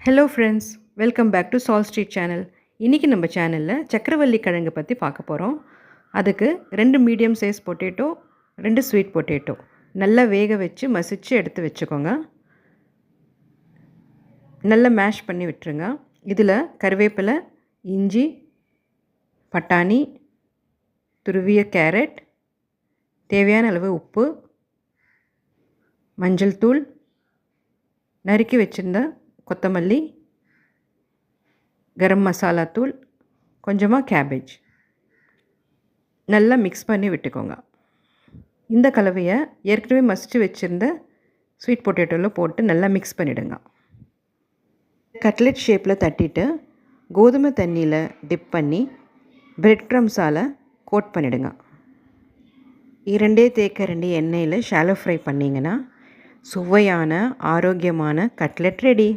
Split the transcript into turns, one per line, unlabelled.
Hello friends, welcome back to sal street channel. இன்றைக்கி நம்ம சேனலில் சக்கரவள்ளி கிழங்கு பற்றி பார்க்க போகிறோம். அதுக்கு 2 medium size potato, 2 sweet potato நல்லா வேக வச்சு மசிச்சு எடுத்து வச்சுக்கோங்க. நல்லா மேஷ் பண்ணி விட்டுருங்க. இதில் கருவேப்பிலை, இஞ்சி, பட்டாணி, துருவிய கேரட், தேவையான அளவு உப்பு, மஞ்சள் தூள், நறுக்கி வச்சுருந்த கொத்தமல்லி, கரம் மசாலா தூள், கொஞ்சமாக கேபேஜ் நல்லா மிக்ஸ் பண்ணி விட்டுக்கோங்க. இந்த கலவையை ஏற்கனவே மசிச்சு வச்சுருந்த ஸ்வீட் பொட்டேட்டோவில் போட்டு நல்லா மிக்ஸ் பண்ணிவிடுங்க. கட்லெட் ஷேப்பில் தட்டிட்டு கோதுமை தண்ணியில் டிப் பண்ணி பிரெட் க்ரம்ஸால் கோட் பண்ணிவிடுங்க. 2 தேக்கரண்டி எண்ணெயில் ஷாலோ ஃப்ரை பண்ணிங்கன்னா சுவையான ஆரோக்கியமான கட்லெட் ரெடி.